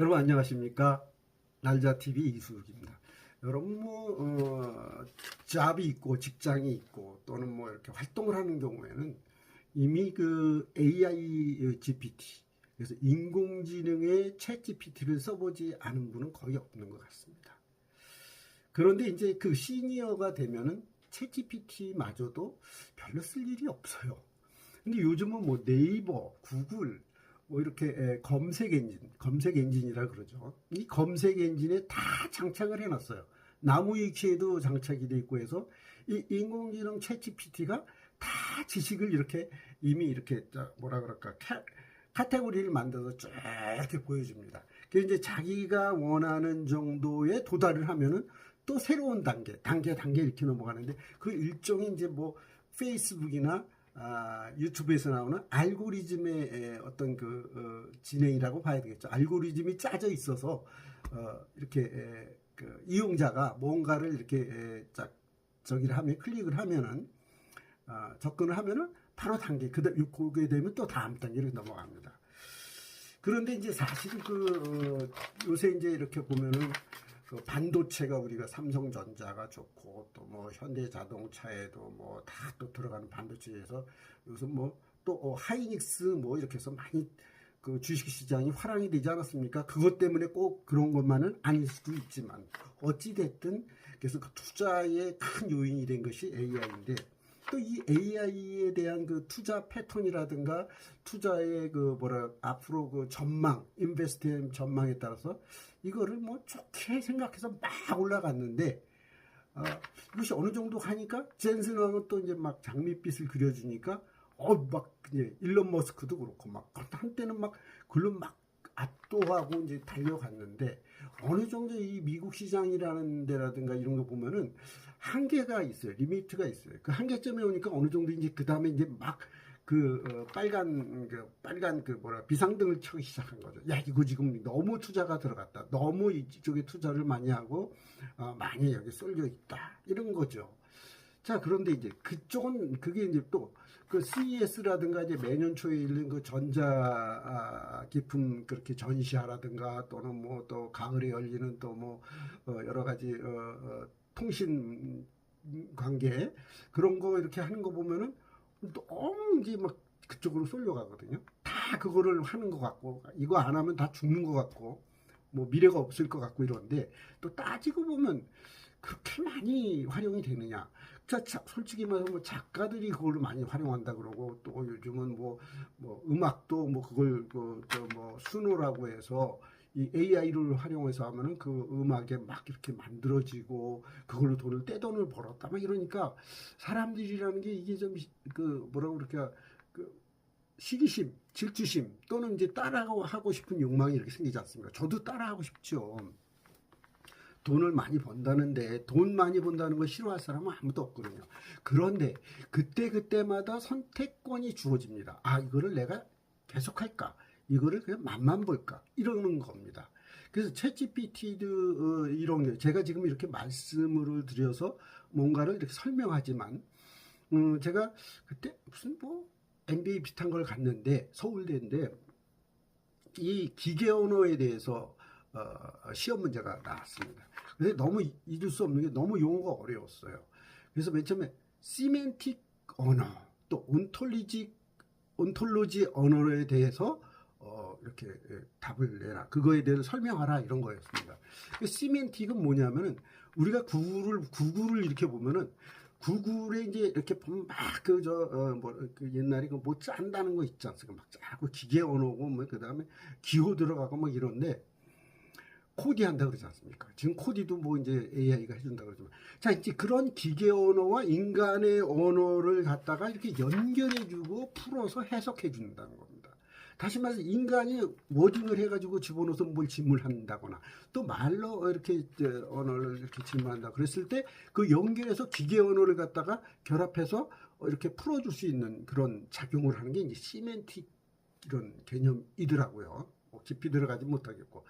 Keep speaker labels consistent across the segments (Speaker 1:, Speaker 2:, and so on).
Speaker 1: 여러분 안녕하십니까? 날자TV 이수욱입니다. 여러분 잡이 있고 직장이 있고 또는 이렇게 활동을 하는 경우에는 이미 그 AI GPT, 그래서 인공지능의 챗 GPT를 써보지 않은 분은 거의 없는 것 같습니다. 그런데 이제 그 시니어가 되면은 챗 GPT마저도 별로 쓸 일이 없어요. 근데 요즘은 네이버, 구글, 이렇게 검색 엔진이라 그러죠. 이 검색 엔진에 다 장착을 해놨어요. 나무위키에도 장착이 돼 있고 해서 이 인공지능 챗 GPT가 다 지식을 이미 이렇게 뭐라 그럴까 카테고리를 만들어서 쭉 이렇게 보여줍니다. 그래서 이제 자기가 원하는 정도에 도달을 하면은 또 새로운 단계 이렇게 넘어가는데 그 일종의 이제 페이스북이나 유튜브에서 나오는 알고리즘의 어떤 진행이라고 봐야 되겠죠. 알고리즘이 짜져 있어서 이렇게 그 이용자가 뭔가를 이렇게 저기를 하면 클릭을 하면은 접근을 하면은 바로 그게 되면 또 다음 단계로 넘어갑니다. 그런데 이제 사실은 요새 이제 이렇게 보면은 그 반도체가 우리가 삼성전자가 좋고 또 현대자동차에도 다 또 들어가는 반도체에서 요즘 또 하이닉스 이렇게 해서 많이 그 주식시장이 화랑이 되지 않았습니까? 그것 때문에 꼭 그런 것만은 아닐 수도 있지만 어찌됐든 그래서 그 투자의 큰 요인이 된 것이 AI인데 또 이 AI에 대한 그 투자 패턴이라든가 투자의 앞으로 그 전망, 인베스트 전망에 따라서 이거를 좋게 생각해서 막 올라갔는데 이것이 어느 정도 하니까 젠슨 왕은 또 이제 막 장밋빛을 그려주니까 이제 일론 머스크도 그렇고 한때는 글로 압도하고 이제 달려갔는데 어느 정도 이 미국 시장이라는 데라든가 이런 거 보면은 한계가 있어요. 리미트가 있어요. 그 한계점에 오니까 어느 정도 이제 그 다음에 이제 빨간 비상등을 켜기 시작한 거죠. 야, 이거 지금 너무 투자가 들어갔다. 너무 이쪽에 투자를 많이 하고 많이 여기 쏠려 있다. 이런 거죠. 자, 그런데 이제 그게 이제 또 그 CES라든가 이제 매년 초에 열린 그 전자 기품 그렇게 전시하라든가 또는 또 가을에 열리는 또 여러 가지 통신 관계 그런 거 이렇게 하는 거 보면은 너무 이제 그쪽으로 쏠려가거든요. 다 그거를 하는 것 같고 이거 안 하면 다 죽는 것 같고 미래가 없을 것 같고 이런데 또 따지고 보면 그렇게 많이 활용이 되느냐? 솔직히 말해서 작가들이 그걸 많이 활용한다 그러고 또 요즘은 음악도 그걸 수노라고 해서 이 AI를 활용해서 하면은 그 음악에 막 이렇게 만들어지고 그걸로 떼돈을 벌었다 막 이러니까 사람들이라는 게 이게 좀 뭐라고 그럴까 시기심, 질투심 또는 이제 따라하고 싶은 욕망이 이렇게 생기지 않습니까? 저도 따라하고 싶죠. 돈을 많이 번다는데 돈 많이 번다는 걸 싫어할 사람은 아무도 없거든요. 그런데 그때마다 선택권이 주어집니다. 이거를 내가 계속할까? 이거를 그냥 맛만 볼까? 이러는 겁니다. 그래서 챗GPT도 이런 게 제가 지금 이렇게 말씀을 드려서 뭔가를 이렇게 설명하지만 제가 그때 무슨 MBA 비슷한 걸 갔는데 서울대인데 이 기계 언어에 대해서 시험 문제가 나왔습니다. 근데 너무 잊을 수 없는 게 너무 용어가 어려웠어요. 그래서 맨 처음에 시멘틱 언어, 또 온톨로지 언어에 대해서 이렇게 답을 내라. 그거에 대해서 설명하라 이런 거였습니다. 시멘틱은 뭐냐면은 우리가 구글을 이렇게 보면은 구글에 이제 이렇게 보면 옛날에 짠다는 거 있지 않습니까? 막 짜고 기계 언어고 그다음에 기호 들어가고 이런데 코디한다 그러지 않습니까? 지금 코디도 이제 AI가 해준다 그러지만 자, 이제 그런 기계 언어와 인간의 언어를 갖다가 이렇게 연결해주고 풀어서 해석해 준다는 겁니다. 다시 말해서 인간이 워딩을 해가지고 집어넣어서 뭘 질문한다거나 또 말로 이렇게 언어를 이렇게 질문한다 그랬을 때 그 연결해서 기계 언어를 갖다가 결합해서 이렇게 풀어줄 수 있는 그런 작용을 하는 게 이제 시멘틱 이런 개념이더라고요. 깊이 들어가지 못하겠고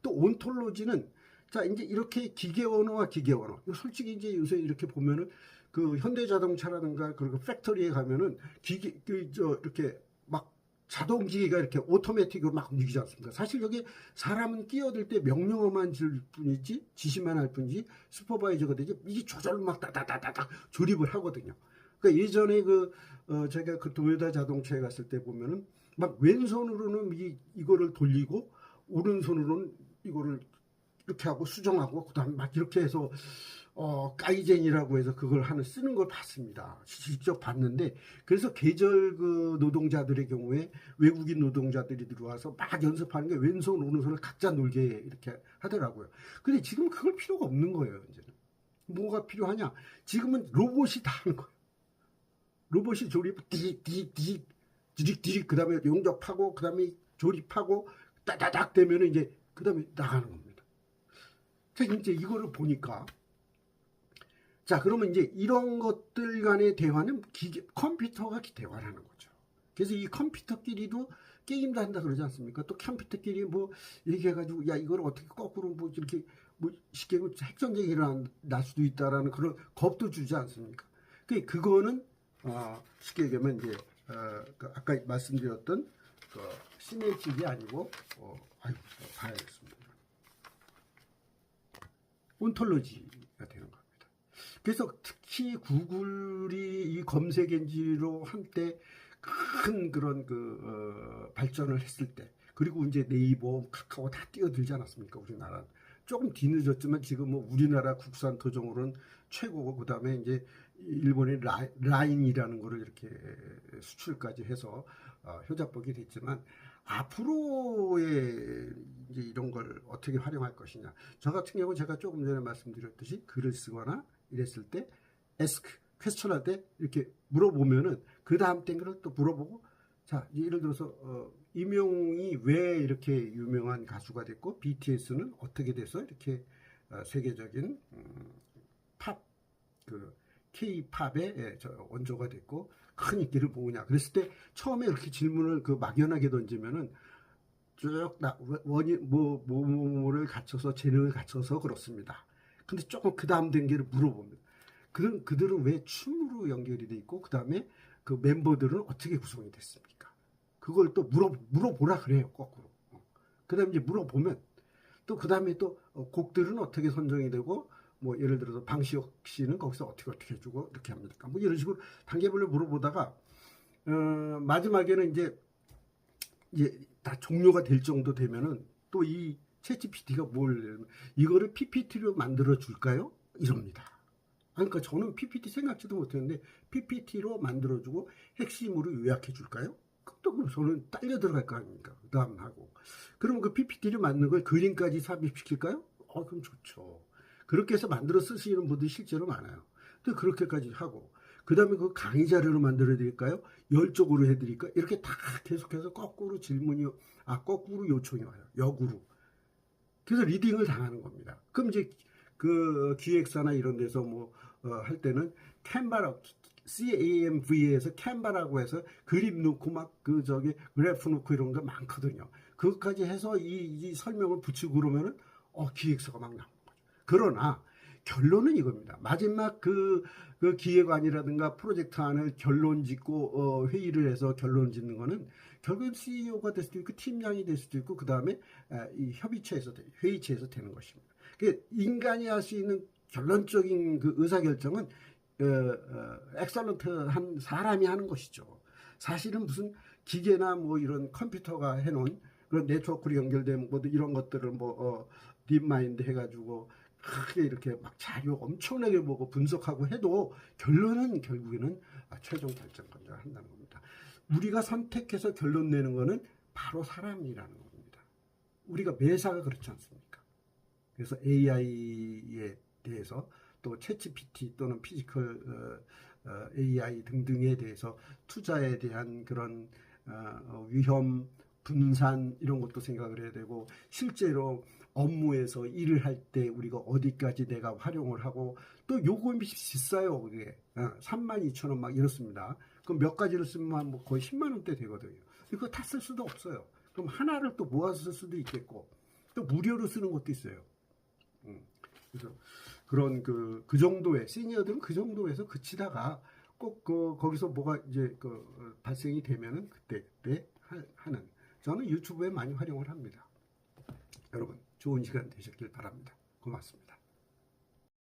Speaker 1: 또 온톨로지는 자 이제 이렇게 기계 언어와 기계 언어 솔직히 이제 요새 이렇게 보면은 그 현대자동차라든가 그리고 팩토리에 가면은 이렇게 막 자동기계가 이렇게 오토매틱으로 막 움직이지 않습니까? 사실 여기 사람은 끼어들 때 명령어만 줄 뿐이지, 지시만 할 뿐이지, 슈퍼바이저가 되지, 이게 조절로 막 따다다다닥 조립을 하거든요. 그러니까 예전에 제가 그 도요타 자동차에 갔을 때 보면은 막 왼손으로는 이거를 돌리고, 오른손으로는 이거를 이렇게 하고 수정하고, 그 다음에 막 이렇게 해서 까이젠이라고 해서 그걸 쓰는 걸 봤습니다. 직접 봤는데, 그래서 계절 노동자들의 경우에 외국인 노동자들이 들어와서 막 연습하는 게 왼손, 오른손을 각자 놀게 이렇게 하더라고요. 근데 지금 그걸 필요가 없는 거예요, 이제는. 뭐가 필요하냐? 지금은 로봇이 다 하는 거예요. 로봇이 조립, 디릭, 그 다음에 용접하고, 그 다음에 조립하고, 따다닥 되면은 이제, 그 다음에 나가는 겁니다. 자, 이제 이거를 보니까, 자, 그러면 이제 이런 것들 간의 대화는 컴퓨터가 대화를 하는 거죠. 그래서 이 컴퓨터끼리도 게임도 한다 그러지 않습니까? 또 컴퓨터끼리 뭐 얘기해가지고, 야, 이걸 어떻게 거꾸로 뭐 이렇게 뭐 쉽게 핵전쟁이 일어날 수도 있다라는 그런 겁도 주지 않습니까? 그거는, 쉽게 얘기하면 이제, 아까 말씀드렸던 시네틱이 아니고, 봐야겠습니다. 온톨로지가 되는 겁니다. 그래서 특히 구글이 이 검색 엔진으로 한때 큰 그런 발전을 했을 때, 그리고 이제 네이버, 카카오 다 뛰어들지 않았습니까? 우리나라 조금 뒤늦었지만 지금 뭐 우리나라 국산 토종으로는 최고고, 그 다음에 이제 일본의 라인이라는 거를 이렇게 수출까지 해서 효자복이 됐지만, 앞으로의 이제 이런 걸 어떻게 활용할 것이냐. 저 같은 경우 제가 조금 전에 말씀드렸듯이 글을 쓰거나 이랬을 때 퀘스천 할 때 이렇게 물어보면은 그 다음 땡을 또 물어보고, 자, 예를 들어서 임영웅이 왜 이렇게 유명한 가수가 됐고, BTS는 어떻게 돼서 이렇게 세계적인 팝 K-팝의 원조가 됐고 큰 인기를 보느냐. 그랬을 때 처음에 이렇게 질문을 막연하게 던지면은 쭉 뭐를 갖춰서 재능을 갖춰서 그렇습니다. 근데 조금 그 다음 단계를 물어봅니다. 그들은 왜 춤으로 연결이 돼 있고, 그 다음에 그 멤버들은 어떻게 구성이 됐습니까? 그걸 또 물어보라 그래요, 거꾸로. 그 다음에 이제 물어보면 또 그 다음에 또 곡들은 어떻게 선정이 되고, 뭐 예를 들어서 방시혁 씨는 거기서 어떻게 해주고 이렇게 합니까? 뭐 이런 식으로 단계별로 물어보다가 마지막에는 이제 다 종료가 될 정도 되면은 또 이 챗GPT가 이거를 PPT로 만들어 줄까요? 이럽니다. 그러니까 저는 PPT 생각지도 못했는데 PPT로 만들어주고 핵심으로 요약해 줄까요? 또 저는 딸려 들어갈 거 아닙니까? 그 다음 하고. 그러면 그 PPT를 만든 걸 그림까지 삽입시킬까요? 그럼 좋죠. 그렇게 해서 만들어 쓰시는 분들이 실제로 많아요. 또 그렇게까지 하고. 그 다음에 그 강의 자료로 만들어 드릴까요? 열쪽으로 해드릴까요? 이렇게 다 계속해서 거꾸로 거꾸로 요청이 와요. 역으로. 그래서 리딩을 당하는 겁니다. 그럼 이제 그 기획사나 이런 데서 할 때는 CAMV에서 캔바라고 해서 그림 넣고 그래프 넣고 이런 거 많거든요. 그것까지 해서 이 설명을 붙이고 그러면은 기획서가 막 나오는 거죠. 그러나 결론은 이겁니다. 마지막 그 기획안이라든가 프로젝트안을 결론 짓고 회의를 해서 결론 짓는 거는 결국 CEO가 될 수도 있고 팀장이 될 수도 있고, 그 다음에 이 회의체에서 되는 것입니다. 인간이 할 수 있는 결론적인 그 의사결정은 엑설런트한 사람이 하는 것이죠. 사실은 무슨 기계나 뭐 이런 컴퓨터가 해놓은 그런 네트워크로 연결된 이런 것들을 딥마인드 해가지고 크게 이렇게 막 자료 엄청나게 보고 분석하고 해도 결국에는 최종 결정권자가 한다는 겁니다. 우리가 선택해서 결론 내는 거는 바로 사람이라는 겁니다. 우리가 매사가 그렇지 않습니까? 그래서 AI에 대해서 또 챗GPT 또는 피지컬 AI 등등에 대해서 투자에 대한 그런 위험 분산 이런 것도 생각을 해야 되고, 실제로 업무에서 일을 할 때 우리가 어디까지 내가 활용을 하고, 또 요금이 비싸요. 그게 32,000원 막 이렇습니다. 그럼 몇 가지를 쓰면 거의 10만 원대 되거든요. 그거 다 쓸 수도 없어요. 그럼 하나를 또 모아서 쓸 수도 있겠고, 또 무료로 쓰는 것도 있어요. 그래서 그런 그 정도의 시니어들은 그 정도에서 그치다가 꼭 거기서 뭐가 이제 발생이 되면은 그때 하는, 저는 유튜브에 많이 활용을 합니다. 여러분 좋은 시간 되셨길 바랍니다. 고맙습니다.